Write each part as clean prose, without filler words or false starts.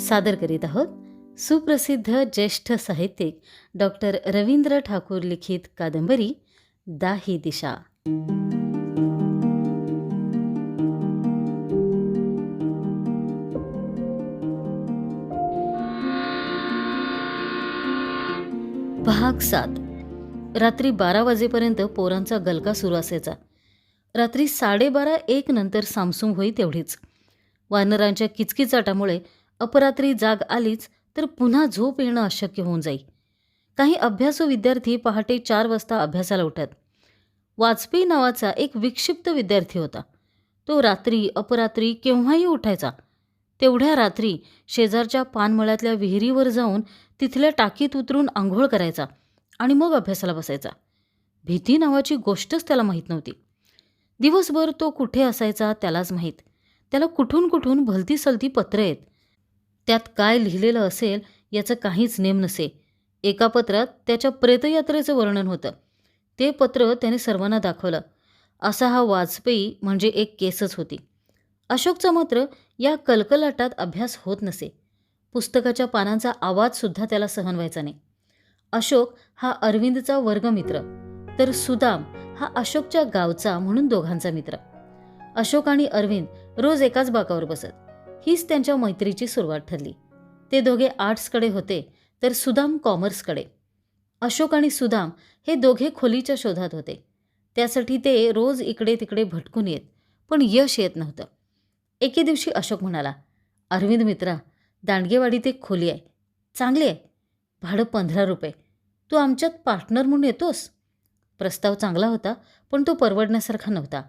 सादर करीत आहोत सुप्रसिद्ध ज्येष्ठ साहित्यिक डॉक्टर रवींद्र ठाकूर लिखित कादंबरी दाही दिशा. भाग 7. रात्री 12 वाजेपर्यंत पोरांचा गलका सुरू असायचा. रात्री 12:30-1 नंतर सामसूम होई तेवढीच. वानरांच्या किचकिचाटामुळे अपरात्री जाग आलीच तर पुन्हा झोप येणं अशक्य होऊन जाई. काही अभ्यासू विद्यार्थी पहाटे 4 वाजता अभ्यासाला उठत. वाजपेयी नावाचा एक विक्षिप्त विद्यार्थी होता. तो रात्री अपरात्री केव्हाही उठायचा. तेवढ्या रात्री शेजारच्या पानमळ्यातल्या विहिरीवर जाऊन तिथल्या टाकीत उतरून आंघोळ करायचा आणि मग अभ्यासाला बसायचा. भीती नावाची गोष्टच त्याला माहीत नव्हती. दिवसभर तो कुठे असायचा त्यालाच माहीत. त्याला कुठून कुठून भलती-सलती पत्र येत. त्यात काय लिहिलेलं असेल याचं काहीच नेम नसे. एका पत्रात त्याच्या प्रेतयात्रेचं वर्णन होतं. ते पत्र त्याने सर्वांना दाखवलं. असा हा वाजपेयी म्हणजे एक केसच होती. अशोकचा मात्र या कलकलाटात अभ्यास होत नसे. पुस्तकाच्या पानांचा आवाजसुद्धा त्याला सहन व्हायचा नाही. अशोक हा अरविंदचा वर्गमित्र, तर सुदाम हा अशोकच्या गावचा म्हणून दोघांचा मित्र. अशोक आणि अरविंद रोज एकाच बाकावर बसत. हीच त्यांच्या मैत्रीची सुरुवात ठरली. ते दोघे आर्ट्सकडे होते तर सुदाम कॉमर्सकडे. अशोक आणि सुदाम हे दोघे खोलीच्या शोधात होते. त्यासाठी ते रोज इकडे तिकडे भटकून येत, पण यश येत नव्हतं. एके दिवशी अशोक म्हणाला, अरविंद मित्रा, दांडगेवाडीत एक खोली आहे, चांगली आहे, भाडं 15 रुपये. तू आमच्यात पार्टनर म्हणून येतोस? प्रस्ताव चांगला होता, पण तो परवडण्यासारखा नव्हता.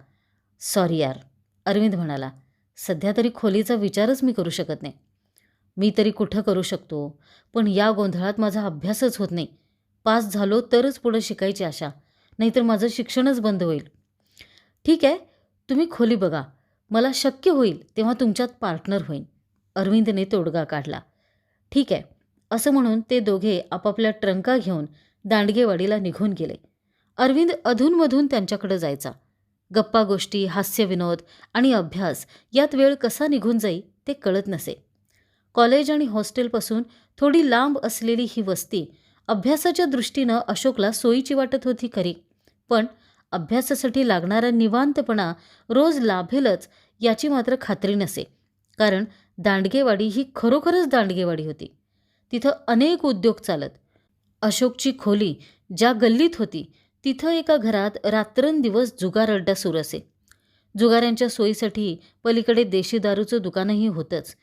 सॉरी यार, अरविंद म्हणाला, सध्या तरी खोलीचा विचारच मी करू शकत नाही. मी तरी कुठं करू शकतो, पण या गोंधळात माझा अभ्यासच होत नाही. पास झालो तरच पुढं शिकायची आशा, नाहीतर माझं शिक्षणच बंद होईल. ठीक आहे, तुम्ही खोली बघा, मला शक्य होईल तेव्हा तुमच्यात पार्टनर होईन. अरविंदने तोडगा काढला. ठीक आहे, असं म्हणून ते दोघे आपापल्या ट्रंका घेऊन दांडगेवाडीला निघून गेले. अरविंद अधूनमधून त्यांच्याकडे जायचा. गप्पा गोष्टी, हास्यविनोद आणि अभ्यास यात वेळ कसा निघून जाई ते कळत नसे. कॉलेज आणि हॉस्टेलपासून थोडी लांब असलेली ही वस्ती अभ्यासाच्या दृष्टीनं अशोकला सोयीची वाटत होती खरी, पण अभ्यासासाठी लागणारा निवांतपणा रोज लाभेलच याची मात्र खात्री नसे. कारण दांडगेवाडी ही खरोखरच दांडगेवाडी होती. तिथं अनेक उद्योग चालत. अशोकची खोली ज्या गल्लीत होती तिथं एका घरात रात्रंदिवस जुगार अड्डा सुरू असे. जुगाऱ्यांच्या सोयीसाठी पलीकडे देशी दारूचं दुकानही होतंच.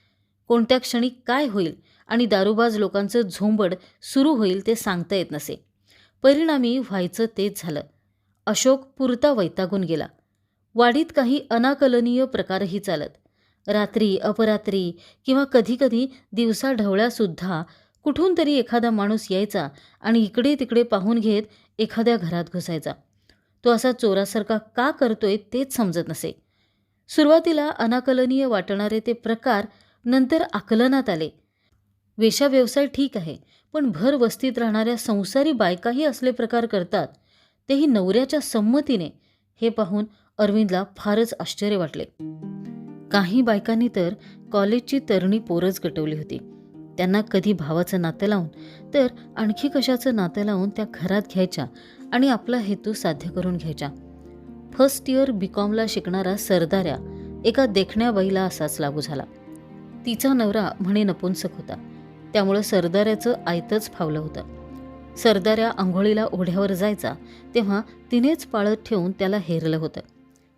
कोणत्या क्षणी काय होईल आणि दारूबाज लोकांचं झोंबड सुरू होईल ते सांगता येत नसे. परिणामी व्हायचं तेच झालं. अशोक पुरता वैतागून गेला. वाडीत काही अनाकलनीय प्रकारही चालत. रात्री अपरात्री किंवा कधीकधी दिवसा ढवळ्यासुद्धा कुठून तरी एखादा माणूस यायचा आणि इकडे तिकडे पाहून घेत एखाद्या घरात घुसायचा. तो असा चोरासारखा का करतोय तेच समजत नसे. सुरुवातीला अनाकलनीय वाटणारे ते प्रकार नंतर आकलनात आले. वेश्याव्यवसाय ठीक आहे, पण भर वस्तीत राहणाऱ्या संसारी बायकाही असले प्रकार करतात, तेही नवऱ्याच्या संमतीने. हे पाहून अरविंदला फारच आश्चर्य वाटले. काही बायकांनी तर कॉलेजची तरणी पोरच गटवली होती. त्यांना कधी भावाचं नातं लावून तर आणखी कशाचं नातं लावून त्या घरात घ्यायच्या आणि आपला हेतू साध्य करून घ्यायच्या. फर्स्ट इयर बीकॉमला शिकणारा सरदाऱ्या एका देखण्या बाईला असाच लागू झाला. तिचा नवरा म्हणे नपुंसक होता, त्यामुळं सरदाऱ्याचं आयतच फावलं होतं. सरदाऱ्या आंघोळीला ओढ्यावर जायचा तेव्हा तिनेच पाळत ठेवून त्याला हेरलं होतं.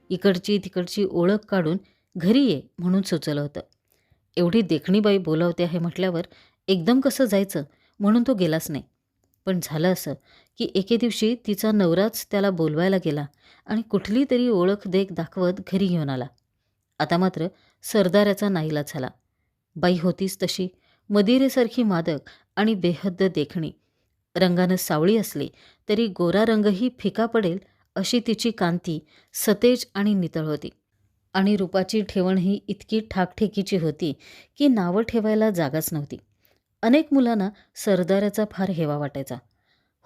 इकडची तिकडची ओळख काढून घरी ये म्हणून सुचवलं होतं. एवढी देखणी बाई बोलावते आहे म्हटल्यावर एकदम कसं जायचं म्हणून तो गेलाच नाही. पण झालं असं की एके दिवशी तिचा नवराच त्याला बोलवायला गेला आणि कुठली तरी ओळख देख दाखवत घरी घेऊन आला. आता मात्र सरदाऱ्याचा नाईलाज झाला. बाई होतीच तशी मदिरेसारखी मादक आणि बेहद्द देखणी. रंगानं सावळी असली तरी गोरा रंगही फिका पडेल अशी तिची कांती सतेज आणि नितळ होती. आणि रूपाची ठेवणही इतकी ठाकठेकीची होती की नावं ठेवायला जागाच नव्हती. अनेक मुलांना सरदाऱ्याचा फार हेवा वाटायचा.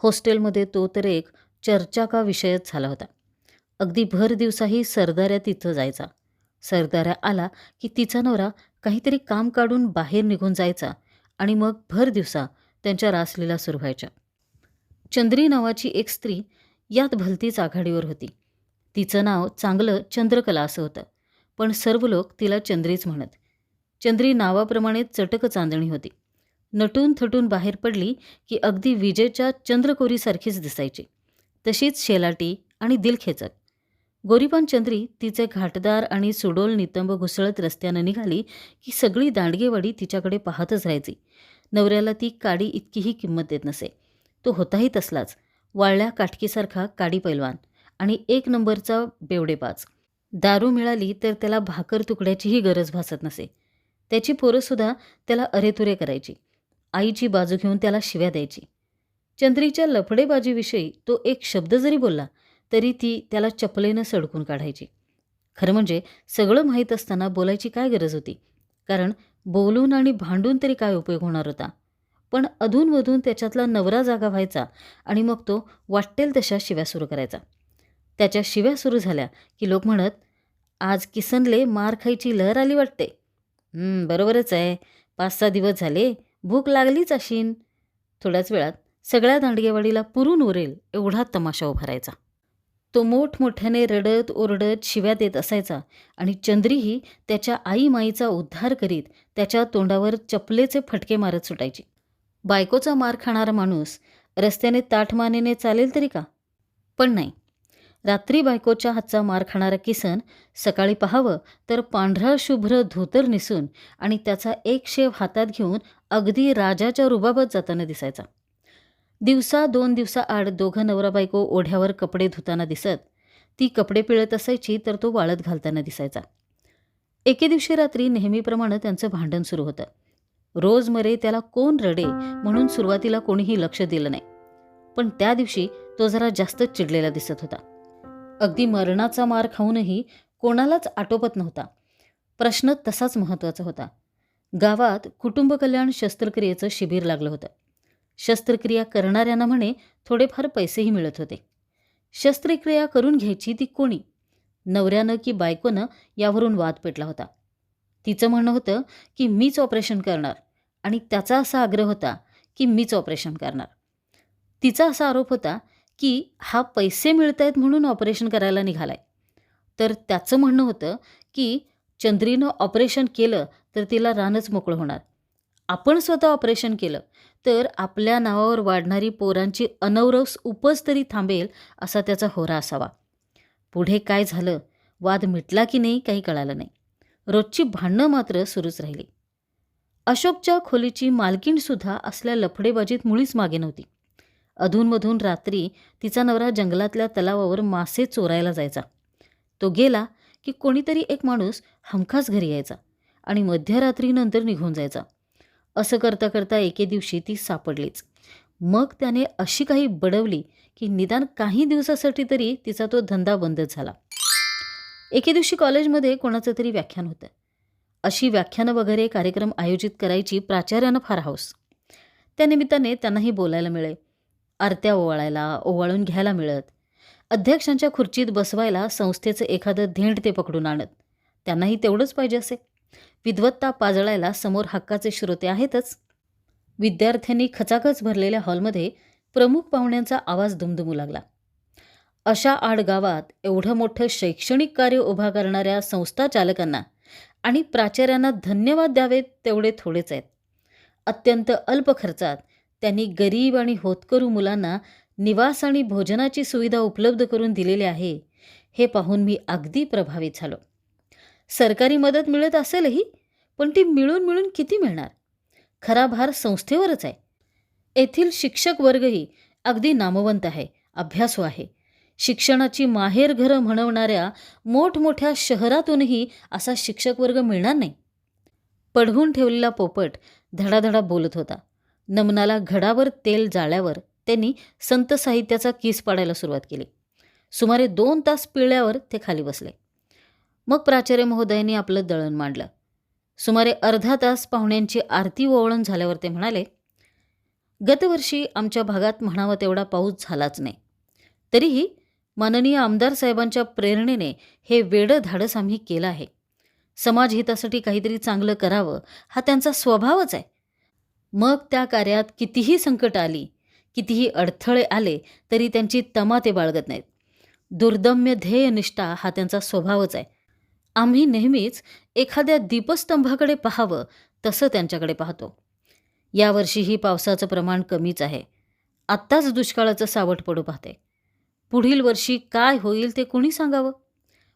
हॉस्टेलमध्ये तो तर एक चर्चा का विषयच झाला होता. अगदी भर दिवसाही सरदाऱ्या तिथं जायचा. सरदाऱ्या आला की तिचा नवरा काहीतरी काम काढून बाहेर निघून जायचा आणि मग भर दिवसा त्यांच्या रासलीला सुरू व्हायच्या. चंद्री नावाची एक स्त्री यात भलतीच आघाडीवर होती. तिचं नाव चांगलं चंद्रकला असं होतं, पण सर्व लोक तिला चंद्रीच म्हणत. चंद्री नावाप्रमाणे चटक चांदणी होती. नटून थटून बाहेर पडली की अगदी विजेच्या चंद्रकोरीसारखीच दिसायची. तशीच शेलाटी आणि दिलखेचक. गोरीपान चंद्री तिचे घाटदार आणि सुडोल नितंब घुसळत रस्त्यानं निघाली की सगळी दांडगेवाडी तिच्याकडे पाहतच राहायची. नवऱ्याला ती काडी इतकीही किंमत देत नसे. तो होताही तसलाच, वाळल्या काटकीसारखा काडी पैलवान आणि एक नंबरचा बेवडेबाज. दारू मिळाली तर त्याला भाकर तुकड्याचीही गरज भासत नसे. त्याची पोरंसुद्धा त्याला अरेतुरे करायची. आईची बाजू घेऊन त्याला शिव्या द्यायची. चंद्रीच्या लफडेबाजीविषयी तो एक शब्द जरी बोलला तरी ती त्याला चपलेनं सडकून काढायची. खरं म्हणजे सगळं माहीत असताना बोलायची काय गरज होती, कारण बोलून आणि भांडून तरी काय उपयोग होणार होता. पण अधूनमधून त्याच्यातला नवरा जागा व्हायचा आणि मग तो वाटेल तशा शिव्या सुरू करायचा. त्याच्या शिव्या सुरू झाल्या की लोक म्हणत, आज किसनले मार खायची लहर आली वाटते. बरोबरच आहे, 5-6 दिवस झाले, भूक लागलीच अशीन. थोड्याच वेळात सगळ्या दांडगेवाडीला पुरून उरेल एवढा तमाशा उभारायचा. तो मोठमोठ्याने रडत ओरडत शिव्या देत असायचा आणि चंद्रीही त्याच्या आईमाईचा उद्धार करीत त्याच्या तोंडावर चपलेचे फटके मारत सुटायची. बायकोचा मार खाणारा माणूस रस्त्याने ताठमानेने चालेल तरी का? पण नाही. रात्री बायकोच्या हातचा मार खाणारा किसन सकाळी पाहावं तर पांढरा शुभ्र धोतर नेसून आणि त्याचा एक शेव हातात घेऊन अगदी राजाच्या रुबाबात जाताना दिसायचा. दिवसा 2 दिवसाआड दोघं नवरा बायको ओढ्यावर कपडे धुताना दिसत. ती कपडे पिळत असायची तर तो वाळत घालताना दिसायचा. एके दिवशी रात्री नेहमीप्रमाणे त्यांचं भांडण सुरू होतं. रोजमरे त्याला कोण रडे म्हणून सुरुवातीला कोणीही लक्ष दिलं नाही. पण त्या दिवशी तो जरा जास्तच चिडलेला दिसत होता. अगदी मरणाचा मार खाऊनही कोणालाच आटोपत नव्हता. प्रश्न तसाच महत्त्वाचा होता. गावात कुटुंब कल्याण शस्त्रक्रियेचं शिबिर लागलं होतं. शस्त्रक्रिया करणाऱ्यांना म्हणे थोडेफार पैसेही मिळत होते. शस्त्रक्रिया करून घ्यायची ती कोणी, नवऱ्यानं की बायकोनं, यावरून वाद पेटला होता. तिचं म्हणणं होतं की मीच ऑपरेशन करणार आणि त्याचा असा आग्रह होता की मीच ऑपरेशन करणार. तिचा असा आरोप होता की हा पैसे मिळत आहेत म्हणून ऑपरेशन करायला निघालाय. तर त्याचं म्हणणं होतं की चंद्रीनं ऑपरेशन केलं तर तिला रानच मोकळं होणार. आपण स्वतः ऑपरेशन केलं तर आपल्या नावावर वाढणारी पोरांची अनवरस उपज तरी थांबेल असा त्याचा होरा असावा. पुढे काय झालं, वाद मिटला की नाही काही कळालं नाही. रोजची भांडणं मात्र सुरूच राहिली. अशोकच्या खोलीची मालकीणसुद्धा असल्या लफडेबाजीत मुळीच मागे नव्हती. अधूनमधून रात्री तिचा नवरा जंगलातल्या तलावावर मासे चोरायला जायचा. तो गेला की कोणीतरी एक माणूस हमखास घरी यायचा आणि मध्यरात्रीनंतर निघून जायचा. असं करता करता एके दिवशी ती सापडलीच. मग त्याने अशी काही बडवली की निदान काही दिवसासाठी तरी तिचा तो धंदा बंदच झाला. एके दिवशी कॉलेजमध्ये कोणाचं तरी व्याख्यान होतं. अशी व्याख्यानं वगैरे कार्यक्रम आयोजित करायची प्राचार्यानं फार हौस. त्या निमित्ताने त्यांनाही बोलायला मिळे, आरत्या ओवाळायला, ओवाळून घ्यायला मिळत. अध्यक्षांच्या खुर्चीत बसवायला संस्थेचं एखादं धेंड ते पकडून आणत. त्यांनाही तेवढंच पाहिजे असे. विद्वत्ता पाजळायला समोर हक्काचे श्रोते आहेतच. विद्यार्थ्यांनी खचाखच भरलेल्या हॉलमध्ये प्रमुख पाहुण्यांचा आवाज दुमदुमू लागला. अशा आडगावात एवढं मोठं शैक्षणिक कार्य उभा करणाऱ्या संस्था चालकांना आणि प्राचार्यांना धन्यवाद द्यावेत तेवढे थोडेच आहेत. अत्यंत अल्प खर्चात त्यांनी गरीब आणि होतकरू मुलांना निवास आणि भोजनाची सुविधा उपलब्ध करून दिलेली आहे, हे पाहून मी अगदी प्रभावित झालो. सरकारी मदत मिळत असेलही, पण ती मिळून मिळून किती मिळणार? खरा भार संस्थेवरच आहे. येथील शिक्षक वर्गही अगदी नामवंत आहे, अभ्यासू आहे. शिक्षणाची माहेरघरं म्हणवणाऱ्या मोठमोठ्या शहरातूनही असा शिक्षक वर्ग मिळणार नाही. पडवून ठेवलेला पोपट धडाधडा बोलत होता. नमनाला घडावर तेल जाळल्यावर त्यांनी संत साहित्याचा किस पाडायला सुरुवात केली. सुमारे 2 तास पिळल्यावर ते खाली बसले. मग प्राचार्य महोदयांनी आपलं दळण मांडलं. सुमारे अर्धा तास पाहुण्यांची आरती ओवाळून झाल्यावर ते म्हणाले, गतवर्षी आमच्या भागात म्हणावा तेवढा पाऊस झालाच नाही. तरीही माननीय आमदार साहेबांच्या प्रेरणेने हे वेडं धाडस आम्ही केलं आहे. समाजहितासाठी काहीतरी चांगलं करावं हा त्यांचा स्वभावच आहे. मग त्या कार्यात कितीही संकट आली, कितीही अडथळे आले तरी त्यांची तमा ते बाळगत नाहीत. दुर्दम्य ध्येयनिष्ठा हा त्यांचा स्वभावच आहे. आम्ही नेहमीच एखाद्या दीपस्तंभाकडे पाहावं तसं त्यांच्याकडे पाहतो. यावर्षीही पावसाचं प्रमाण कमीच आहे. आत्ताच दुष्काळाचं सावट पडू पाहते. पुढील वर्षी काय होईल ते कोणी सांगावं?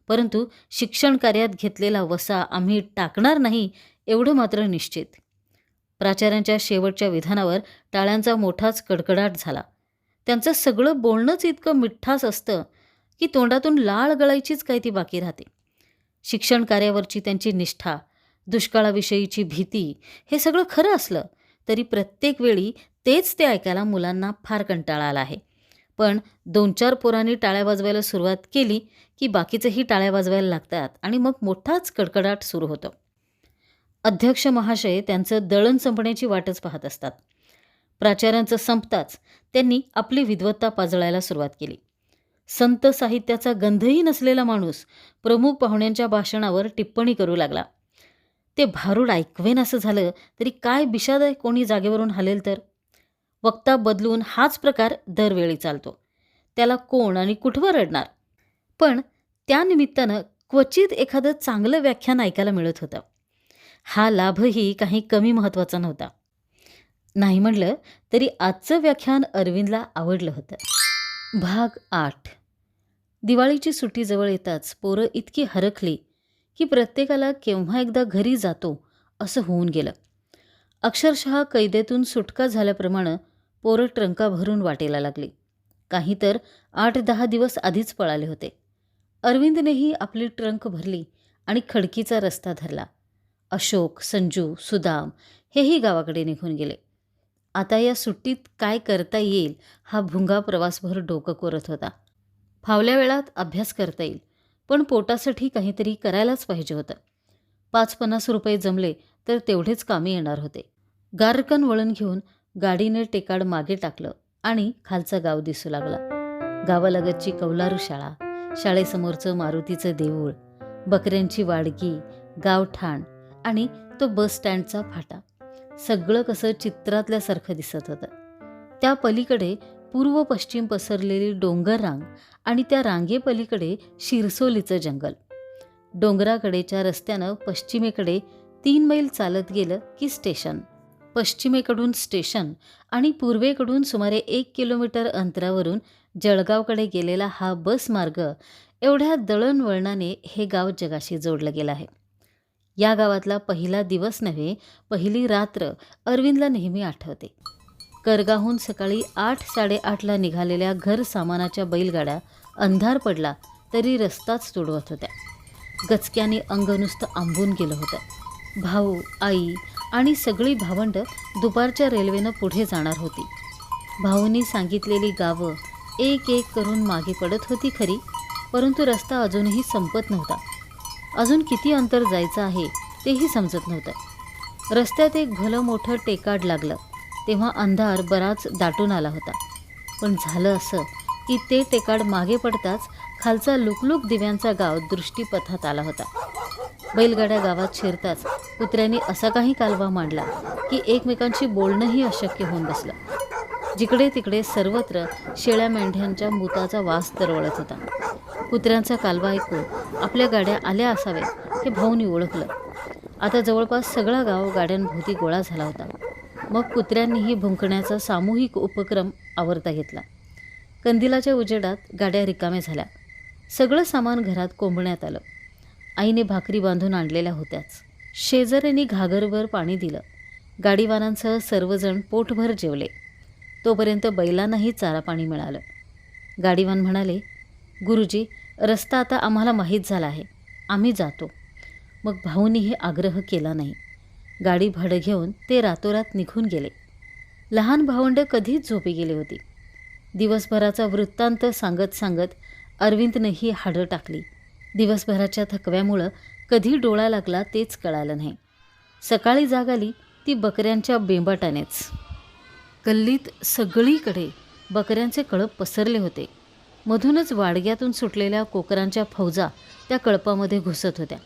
परंतु शिक्षण कार्यात घेतलेला वसा आम्ही टाकणार नाही एवढं मात्र निश्चित. प्राचार्यांच्या शेवटच्या विधानावर टाळ्यांचा मोठाच कडकडाट झाला. त्यांचं सगळं बोलणंच इतकं मिठ्ठास असतं की तोंडातून लाळ गळायचीच काय ती बाकी राहते. शिक्षण कार्यावरची त्यांची निष्ठा, दुष्काळाविषयीची भीती हे सगळं खरं असलं तरी प्रत्येक वेळी तेच ते ऐकायला मुलांना फार कंटाळा आला आहे. पण 2-4 पोरांनी टाळ्या वाजवायला सुरुवात केली की बाकीचेही टाळ्या वाजवायला लागतात आणि मग मोठाच कडकडाट सुरू होतो. अध्यक्ष महाशय त्यांचं दळण संपण्याची वाटच पाहत असतात. प्राचार्यांचं संपताच त्यांनी आपली विद्वत्ता पाजळायला सुरुवात केली. संत साहित्याचा गंधही नसलेला माणूस प्रमुख पाहुण्यांच्या भाषणावर टिप्पणी करू लागला. ते भारूड ऐकवेन असं झालं तरी काय बिशाद आहे कोणी जागेवरून हलेल तर. वक्ता बदलून हाच प्रकार दरवेळी चालतो. त्याला कोण आणि कुठवर रडणार? पण त्यानिमित्तानं क्वचित एखादं चांगलं व्याख्यान ऐकायला मिळत होतं. हा लाभही काही कमी महत्त्वाचा नव्हता. नाही म्हणलं तरी आजचं व्याख्यान अरविंदला आवडलं होतं. भाग 8. दिवाळीची सुट्टी जवळ येताच पोरं इतकी हरखली की प्रत्येकाला केव्हा एकदा घरी जातो असं होऊन गेलं. अक्षरशः कैदेतून सुटका झाल्याप्रमाणे पोरं ट्रंका भरून वाटेला लागली. काही तर 8-10 दिवस आधीच पळाले होते. अरविंदनेही आपली ट्रंक भरली आणि खडकीचा रस्ता धरला. अशोक, संजू, सुदाम हेही गावाकडे निघून गेले. आता या सुट्टीत काय करता येईल हा भुंगा प्रवासभर डोकं कोरत होता. फावल्या वेळात अभ्यास करता येईल, पण पोटासाठी काहीतरी करायलाच पाहिजे होतं. 5-50 रुपये जमले तर तेवढेच कामी येणार होते. गारकन वळण घेऊन गाडीने टेकाड मागे टाकलं आणि खालचं गाव दिसू लागला. गावालगतची कौलारू शाळा, शाळेसमोरचं मारुतीचं देऊळ, बकऱ्यांची वाडगी, गावठाण आणि तो बस स्टँडचा फाटा, सगळं कसं चित्रातल्यासारखं दिसत होतं. त्या पलीकडे पूर्व पश्चिम पसरलेली डोंगर रांग आणि त्या रांगेपलीकडे शिरसोलीचं जंगल. डोंगराकडेच्या रस्त्यानं पश्चिमेकडे 3 मैल चालत गेलं की स्टेशन. पश्चिमेकडून स्टेशन आणि पूर्वेकडून सुमारे 1 किलोमीटर अंतरावरून जळगावकडे गेलेला हा बस मार्ग, एवढ्या दळणवळणाने हे गाव जगाशी जोडलं गेलं आहे. या गावातला पहिला दिवस नव्हे, पहिली रात्र अरविंदला नेहमी आठवते. करगाहून सकाळी 8-8:30ला निघालेल्या घर सामानाच्या बैलगाड्या अंधार पडला तरी रस्ताच तुडवत होत्या. गचक्याने अंग नुसतं आंबून गेलं होतं. भाऊ, आई आणि सगळी भावंडं दुपारच्या रेल्वेनं पुढे जाणार होती. भाऊंनी सांगितलेली गावं एक एक करून मागे पडत होती खरी, परंतु रस्ता अजूनही संपत नव्हता. अजून किती अंतर जायचं आहे तेही समजत नव्हतं. रस्त्यात एक भलं मोठं टेकाड लागलं तेव्हा अंधार बराच दाटून आला होता. पण झालं असं की ते टेकाड मागे पडताच खालचा लुकलुक दिव्यांचा गाव दृष्टीपथात आला होता. बैलगाड्या गावात शिरताच कुत्र्यांनी असा काही कालवा मांडला की एकमेकांशी बोलणंही अशक्य होऊन बसलं. जिकडे तिकडे सर्वत्र शेळ्या मेंढ्यांच्या मुताचा वास तरवळत होता. कुत्र्यांचा कालवा ऐकून आपल्या गाड्या आल्या असाव्या हे भाऊनी ओळखलं. आता जवळपास सगळा गाव गाड्यांभोवती गोळा झाला होता. मग कुत्र्यांनीही भुंकण्याचा सामूहिक उपक्रम आवरता घेतला. कंदिलाच्या उजेडात गाड्या रिकाम्या झाल्या. सगळं सामान घरात कोंबण्यात आलं. आईने भाकरी बांधून आणलेल्या होत्याच. शेजाऱ्यांनी घागरभर पाणी दिलं. गाडीवानांसह सर्वजण पोटभर जेवले. तोपर्यंत बैलांनाही चारा पाणी मिळालं. गाडीवान म्हणाले, गुरुजी, रस्ता आता आम्हाला माहीत झाला आहे, आम्ही जातो. मग भाऊनीही आग्रह केला नाही. गाडी भाडं घेऊन ते रातोरात निघून गेले. लहान भावंड कधीच झोपी गेली होती. दिवसभराचा वृत्तांत सांगत सांगत अरविंदनेही हाडं टाकली. दिवसभराच्या थकव्यामुळं कधी डोळा लागला तेच कळालं नाही. सकाळी जाग आली ती बकऱ्यांच्या बेंबाटानेच. गल्लीत सगळीकडे बकऱ्यांचे कळप पसरले होते. मधूनच वाडग्यातून सुटलेल्या कोकरांच्या फौजा त्या कळपामध्ये घुसत होत्या.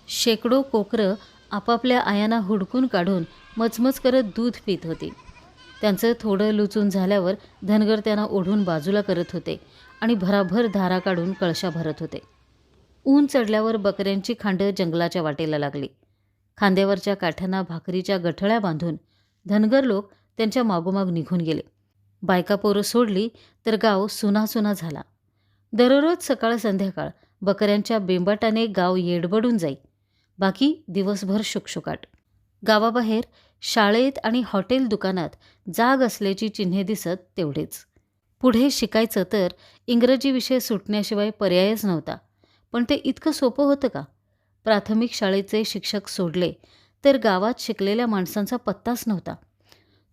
शेकडो कोकरं आपापल्या आयांना हुडकून काढून मचमच करत दूध पित होती. त्यांचं थोडं लुचून झाल्यावर धनगर त्यांना ओढून बाजूला करत होते आणि भराभर धारा काढून कळशा भरत होते. ऊन चढल्यावर बकऱ्यांची खांडं जंगलाच्या वाटेला लागली. खांद्यावरच्या काठ्यांना भाकरीच्या गठळ्या बांधून धनगर लोक त्यांच्या मागोमाग निघून गेले. बायका पोरं सोडली तर गाव सुनासुना झाला. दररोज सकाळ संध्याकाळ बकऱ्यांच्या बेंबाटाने गाव येडबडून जाई. बाकी दिवसभर शुकशुकाट. गावाबाहेर शाळेत आणि हॉटेल दुकानात जाग असल्याची चिन्हे दिसत तेवढेच. पुढे शिकायचं तर इंग्रजी विषय सुटण्याशिवाय पर्यायच नव्हता. पण ते इतकं सोपं होतं का? प्राथमिक शाळेचे शिक्षक सोडले तर गावात शिकलेल्या माणसांचा पत्ताच नव्हता.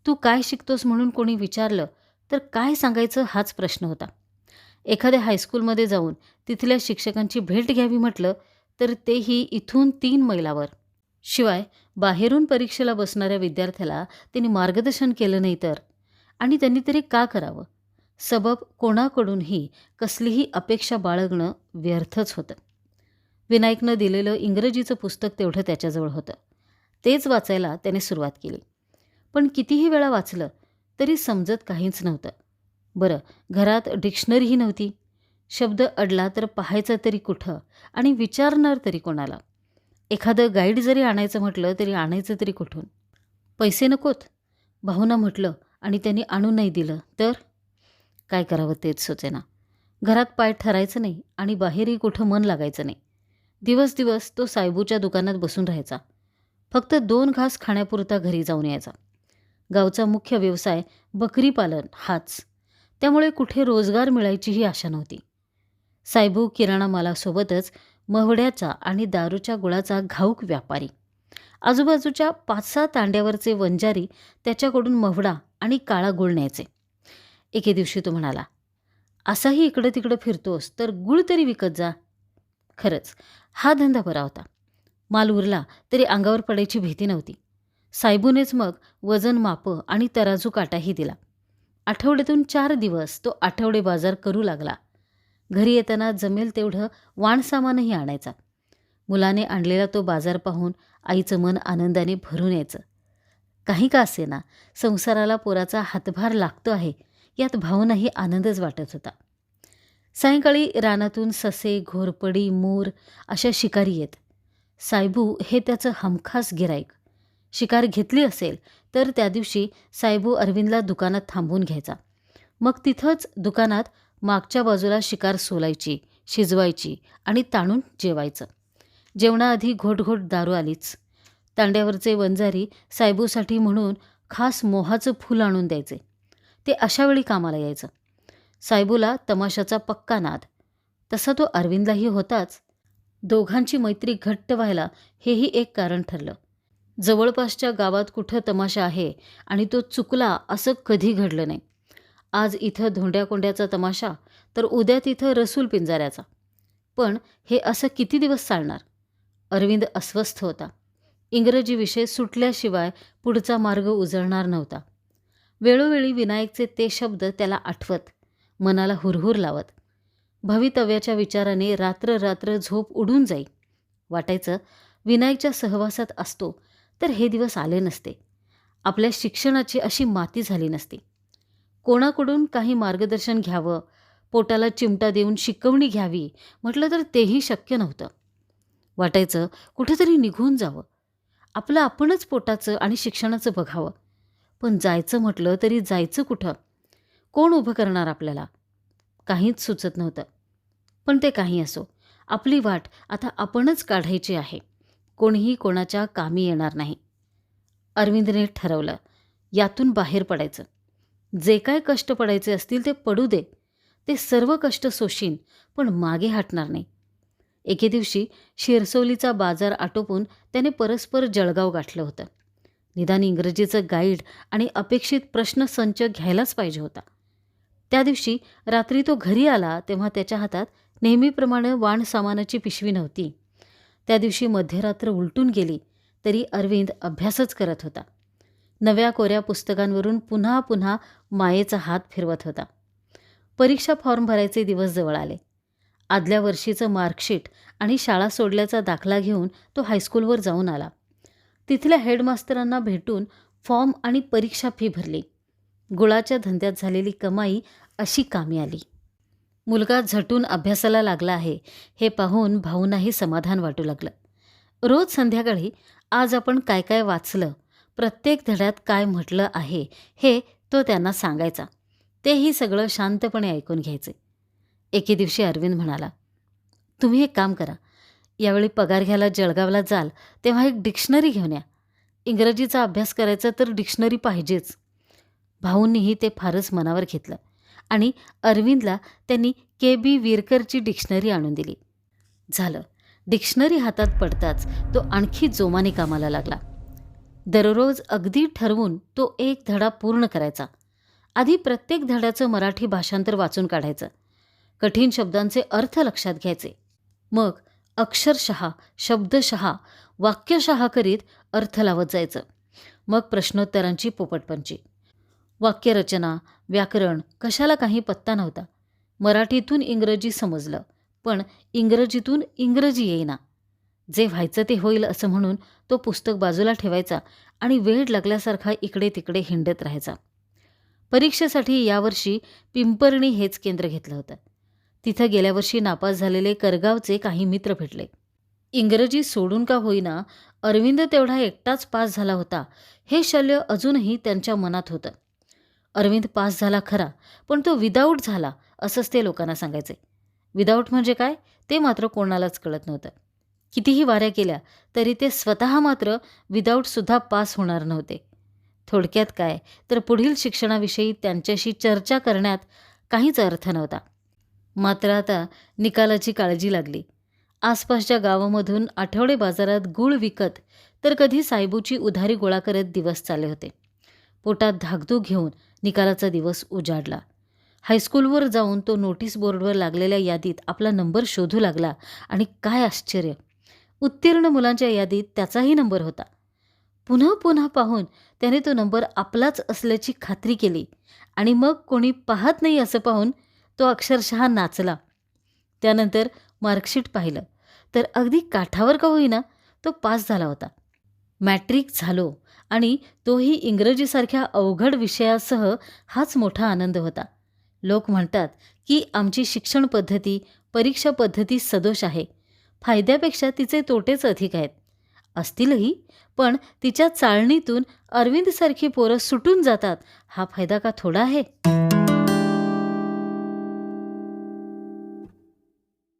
तू काय शिकतोस म्हणून कोणी विचारलं तर काय सांगायचं हाच प्रश्न होता. एखाद्या हायस्कूलमध्ये जाऊन तिथल्या शिक्षकांची भेट घ्यावी म्हटलं तर तेही इथून 3 मैलावर. शिवाय बाहेरून परीक्षेला बसणाऱ्या विद्यार्थ्याला त्यांनी मार्गदर्शन केलं नाही तर, आणि त्यांनी तरी का करावं? सबब कोणाकडूनही कसलीही अपेक्षा बाळगणं व्यर्थच होतं. विनायकनं दिलेलं इंग्रजीचं पुस्तक तेवढं त्याच्याजवळ होतं. तेच वाचायला त्याने सुरुवात केली. पण कितीही वेळा वाचलं तरी समजत काहीच नव्हतं. बरं, घरात डिक्शनरीही नव्हती. शब्द अडला तर पाहायचं तरी कुठं आणि विचारणार तरी कोणाला? एखादं गाईड जरी आणायचं म्हटलं तरी आणायचं तरी कुठून? पैसे नकोत? भाऊंना म्हटलं आणि त्यांनी आणून नाही दिलं तर? काय करावं तेच सुचेना. घरात पाय ठरायचं नाही आणि बाहेरही कुठं मन लागायचं नाही. दिवस दिवस तो सायबूच्या दुकानात बसून राहायचा. फक्त 2 घास खाण्यापुरता घरी जाऊन यायचा. गावचा मुख्य व्यवसाय बकरी पालन हाच. त्यामुळे कुठे रोजगार मिळायचीही आशा नव्हती. सायबू किराणा मालासोबतच मवड्याचा आणि दारूच्या गुळाचा घाऊक व्यापारी. आजूबाजूच्या 5-6 तांड्यावरचे वंजारी त्याच्याकडून मवडा आणि काळा गुळ न्यायचे. एके दिवशी तो म्हणाला, असाही इकडं तिकडं फिरतोस तर गुळ तरी विकत जा. खरंच हा धंदा बरा होता. माल उरला तरी अंगावर पडायची भीती नव्हती. सायबूनेच मग वजन मापं आणि तराजू काटाही दिला. आठवड्यातून 4 दिवस तो आठवडे बाजार करू लागला. घरी येताना जमेल तेवढं वाणसामानही आणायचा. मुलाने आणलेला तो बाजार पाहून आईचं मन आनंदाने भरून यायचं. काही का असेना, संसाराला पोराचा हातभार लागतो आहे यात भावनाही आनंदच वाटत होता. सायंकाळी रानातून ससे, घोरपडी, मोर अशा शिकारी येत. सायबू हे त्याचं हमखास गिराईक. शिकार घेतली असेल तर त्या दिवशी सायबू अरविंदला दुकानात थांबवून घ्यायचा. मग तिथंच दुकानात मागच्या बाजूला शिकार सोलायची, शिजवायची आणि ताणून जेवायचं. जेवणाआधी घोटघोट दारू आलीच. तांड्यावरचे वंजारी सायबूसाठी म्हणून खास मोहाचं फूल आणून द्यायचे. ते अशावेळी कामाला यायचं. सायबूला तमाशाचा पक्का नाद. तसा तो अरविंदलाही होताच. दोघांची मैत्री घट्ट व्हायला हेही एक कारण ठरलं. जवळपासच्या गावात कुठं तमाशा आहे आणि तो चुकला असं कधी घडलं नाही. आज इथं धोंड्याकोंड्याचा तमाशा तर उद्या तिथं रसूल पिंजाऱ्याचा. पण हे असं किती दिवस चालणार? अरविंद अस्वस्थ होता. इंग्रजी विषय सुटल्याशिवाय पुढचा मार्ग उजळणार नव्हता. वेळोवेळी विनायकचे ते शब्द त्याला आठवत, मनाला हुरहुर लावत. भवितव्याच्या विचाराने रात्र रात्र झोप उडून जाई. वाटायचं विनायकच्या सहवासात असतो तर हे दिवस आले नसते. आपल्या शिक्षणाची अशी माती झाली नसती. कोणाकडून काही मार्गदर्शन घ्यावं, पोटाला चिमटा देऊन शिकवणी घ्यावी म्हटलं तर तेही शक्य नव्हतं. वाटायचं कुठेतरी निघून जावं, आपलं आपणच पोटाचं आणि शिक्षणाचं बघावं. पण जायचं म्हटलं तरी जायचं कुठं? कोण उभं करणार आपल्याला? काहीच सुचत नव्हतं. पण ते काही असो, आपली वाट आता आपणच काढायची आहे. कोणीही कोणाच्या कामी येणार नाही. अरविंदने ठरवलं, यातून बाहेर पडायचं. जे काय कष्ट पडायचे असतील ते पडू दे. ते सर्व कष्ट सोशीन, पण मागे हटणार नाही. एके दिवशी शिरसोलीचा बाजार आटोपून त्याने परस्पर जळगाव गाठलं होतं. निदान इंग्रजीचं गाईड आणि अपेक्षित प्रश्नसंच घ्यायलाच पाहिजे होता. त्या दिवशी रात्री तो घरी आला तेव्हा त्याच्या हातात नेहमीप्रमाणे वाण सामानाची पिशवी नव्हती. त्या दिवशी मध्यरात्र उलटून गेली तरी अरविंद अभ्यासच करत होता. नव्या कोऱ्या पुस्तकांवरून पुन्हा पुन्हा मायेचा हात फिरवत होता. परीक्षा फॉर्म भरायचे दिवस जवळ आले. आदल्या वर्षीचं मार्कशीट आणि शाळा सोडल्याचा दाखला घेऊन तो हायस्कूलवर जाऊन आला. तिथल्या हेडमास्तरांना भेटून फॉर्म आणि परीक्षा फी भरली. गुळाच्या धंद्यात झालेली कमाई अशी कामी आली. मुलगा झटून अभ्यासाला लागला आहे हे पाहून भाऊंनाही समाधान वाटू लागलं. रोज संध्याकाळी आज आपण काय काय वाचलं, प्रत्येक धड्यात काय म्हटलं आहे हे तो त्यांना सांगायचा. तेही सगळं शांतपणे ऐकून घ्यायचे. एके दिवशी अरविंद म्हणाला, तुम्ही एक काम करा, यावेळी पगार घ्यायला जळगावला जाल तेव्हा एक डिक्शनरी घेऊन या. इंग्रजीचा अभ्यास करायचा तर डिक्शनरी पाहिजेच. भाऊंनीही ते फारच मनावर घेतलं आणि अरविंदला त्यांनी के.बी. विरकरची डिक्शनरी आणून दिली. झालं, डिक्शनरी हातात पडताच तो आणखी जोमाने कामाला लागला. दररोज अगदी ठरवून तो एक धडा पूर्ण करायचा. आधी प्रत्येक धड्याचं मराठी भाषांतर वाचून काढायचं. कठीण शब्दांचे अर्थ लक्षात घ्यायचे. मग अक्षरशः, शब्दशः, वाक्यशः करीत अर्थ लावत जायचं. मग प्रश्नोत्तरांची पोपटपंची. वाक्यरचना, व्याकरण कशाला काही पत्ता नव्हता. मराठीतून इंग्रजी समजलं, पण इंग्रजीतून इंग्रजी येईना. जे व्हायचं ते होईल असं म्हणून तो पुस्तक बाजूला ठेवायचा आणि वेळ लागल्यासारखा इकडे तिकडे हिंडत राहायचा. परीक्षेसाठी यावर्षी पिंपर्णी हेच केंद्र घेतलं होतं. तिथं गेल्या वर्षी नापास झालेले करगावचे काही मित्र भेटले. इंग्रजी सोडून का होईना अरविंद तेवढा एकटाच पास झाला होता हे शल्य अजूनही त्यांच्या मनात होतं. अरविंद पास झाला खरा, पण तो विदाऊट झाला असंच ते लोकांना सांगायचे. विदाऊट म्हणजे काय ते मात्र कोणालाच कळत नव्हतं. कितीही वाऱ्या केल्या तरी ते स्वतः मात्र विदाऊटसुद्धा पास होणार नव्हते. थोडक्यात काय तर पुढील शिक्षणाविषयी त्यांच्याशी चर्चा करण्यात काहीच अर्थ नव्हता. मात्र आता निकालाची काळजी लागली. आसपासच्या गावामधून आठवडे बाजारात गूळ विकत तर कधी सायबूची उधारी गोळा करत दिवस चालले होते. पोटात धाकधूक घेऊन निकालाचा दिवस उजाडला. हायस्कूलवर जाऊन तो नोटीस बोर्डवर लागलेल्या यादीत आपला नंबर शोधू लागला आणि काय आश्चर्य, उत्तीर्ण मुलांच्या यादीत त्याचाही नंबर होता. पुन्हा पुन्हा पाहून त्याने तो नंबर आपलाच असल्याची खात्री केली आणि मग कोणी पाहत नाही असं पाहून तो अक्षरशः नाचला. त्यानंतर मार्कशीट पाहिलं तर अगदी काठावर का होईना तो पास झाला होता. मॅट्रिक झालो आणि तोही इंग्रजीसारख्या अवघड विषयासह हाच मोठा आनंद होता. लोक म्हणतात की आमची शिक्षण पद्धती, परीक्षा पद्धती सदोष आहे. फायद्यापेक्षा तिचे तोटेच अधिक आहेत. असतीलही, पण तिच्या चाळणीतून अरविंदसारखी पोरं सुटून जातात हा फायदा का थोडा आहे?